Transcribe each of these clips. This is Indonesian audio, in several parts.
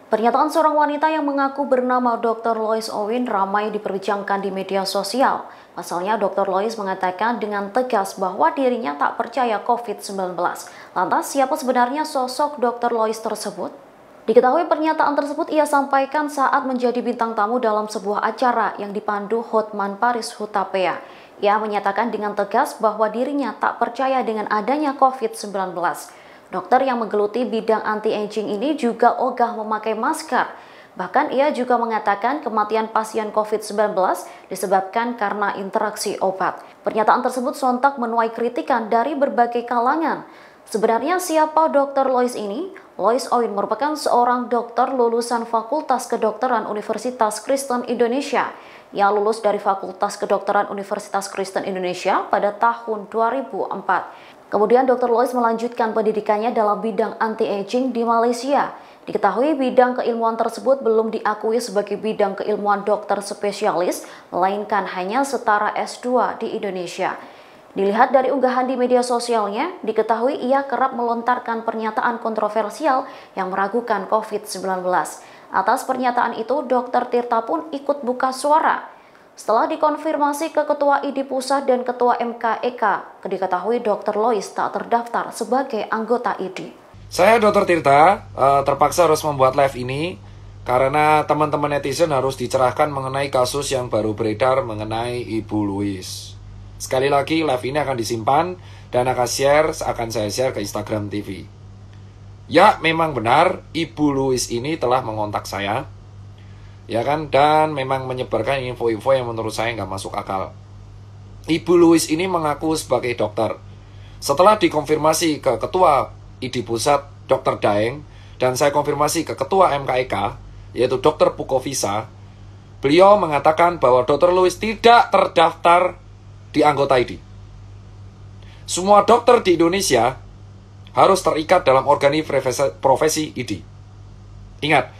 Pernyataan seorang wanita yang mengaku bernama Dr. Lois Owin ramai diperbincangkan di media sosial. Pasalnya, Dr. Lois mengatakan dengan tegas bahwa dirinya tak percaya COVID-19. Lantas, siapa sebenarnya sosok Dr. Lois tersebut? Diketahui pernyataan tersebut ia sampaikan saat menjadi bintang tamu dalam sebuah acara yang dipandu Hotman Paris Hutapea. Ia menyatakan dengan tegas bahwa dirinya tak percaya dengan adanya COVID-19. Dokter yang menggeluti bidang anti-aging ini juga ogah memakai masker. Bahkan ia juga mengatakan kematian pasien COVID-19 disebabkan karena interaksi obat. Pernyataan tersebut sontak menuai kritikan dari berbagai kalangan. Sebenarnya siapa Dr. Lois ini? Lois Owin merupakan seorang dokter lulusan Fakultas Kedokteran Universitas Kristen Indonesia. Ia lulus dari Fakultas Kedokteran Universitas Kristen Indonesia pada tahun 2004. Kemudian Dr. Lois melanjutkan pendidikannya dalam bidang anti-aging di Malaysia. Diketahui bidang keilmuan tersebut belum diakui sebagai bidang keilmuan dokter spesialis, melainkan hanya setara S2 di Indonesia. Dilihat dari unggahan di media sosialnya, diketahui ia kerap melontarkan pernyataan kontroversial yang meragukan COVID-19. Atas pernyataan itu, Dr. Tirta pun ikut buka suara. Setelah dikonfirmasi ke Ketua ID Pusat dan Ketua MKEK, diketahui Dr. Lois tak terdaftar sebagai anggota ID. Saya Dr. Tirta, terpaksa harus membuat live ini karena teman-teman netizen harus dicerahkan mengenai kasus yang baru beredar mengenai Ibu Louis. Sekali lagi, live ini akan disimpan dan akan saya share ke Instagram TV. Ya, memang benar, Ibu Louis ini telah mengontak saya. Ya kan, dan memang menyebarkan info-info yang menurut saya nggak masuk akal. Ibu Louis ini mengaku sebagai dokter. Setelah dikonfirmasi ke Ketua ID Pusat, Dr. Daeng, dan saya konfirmasi ke Ketua MKEK, yaitu Dr. Pukovisa, beliau mengatakan bahwa Dr. Louis tidak terdaftar di anggota ID. Semua dokter di Indonesia harus terikat dalam organisasi profesi ID. Ingat,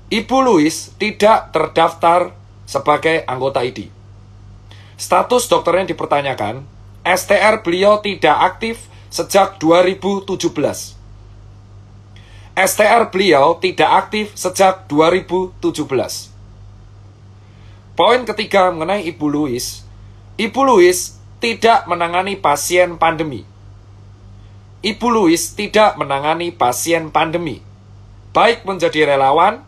Ibu Louis tidak terdaftar sebagai anggota ID. Status dokternya dipertanyakan, STR beliau tidak aktif sejak 2017. STR beliau tidak aktif sejak 2017. Poin ketiga mengenai Ibu Louis tidak menangani pasien pandemi. Ibu Louis tidak menangani pasien pandemi, baik menjadi relawan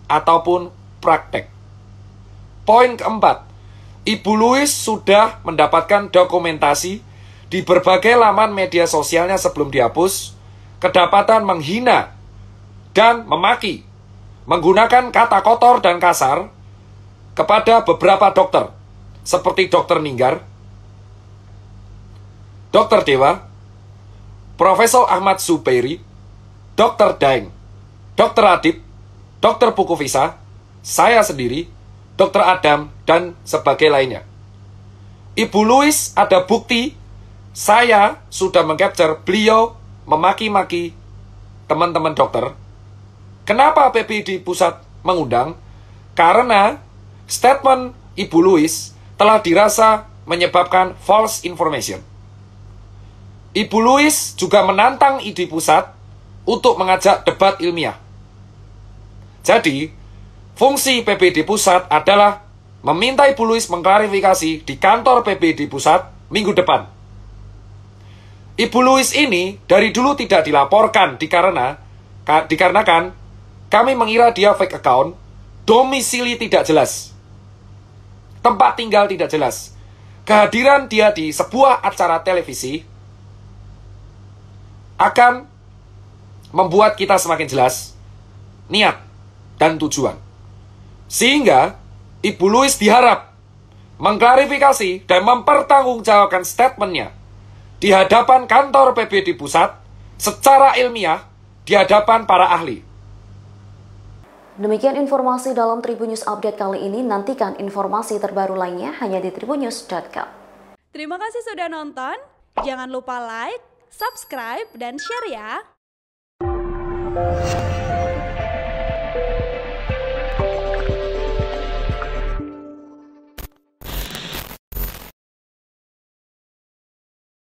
ataupun praktek. Poin keempat, Ibu Louis sudah mendapatkan dokumentasi di berbagai laman media sosialnya sebelum dihapus, kedapatan menghina dan memaki, menggunakan kata kotor dan kasar kepada beberapa dokter, seperti Dr. Ninggar, Dr. Dewa, Profesor Ahmad Zubairi, Dr. Daeng, Dr. Adib, Dr. Pukovisa, saya sendiri, Dr. Adam, dan sebagai lainnya. Ibu Louis ada bukti, saya sudah mengcapture beliau memaki-maki teman-teman dokter. Kenapa PPD Pusat mengundang? Karena statement Ibu Louis telah dirasa menyebabkan false information. Ibu Louis juga menantang ID Pusat untuk mengajak debat ilmiah. Jadi, fungsi PPD Pusat adalah meminta Ibu Louis mengklarifikasi di kantor PPD Pusat minggu depan. Ibu Louis ini dari dulu tidak dilaporkan dikarenakan kami mengira dia fake account, domisili tidak jelas, tempat tinggal tidak jelas. Kehadiran dia di sebuah acara televisi akan membuat kita semakin jelas niat dan tujuan. Sehingga Ibu Louis diharap mengklarifikasi dan mempertanggungjawabkan statementnya di hadapan kantor PPD Pusat secara ilmiah di hadapan para ahli. Demikian informasi dalam Tribun News Update kali ini. Nantikan informasi terbaru lainnya hanya di tribunnews.com. Terima kasih sudah nonton. Jangan lupa like, subscribe, dan share ya.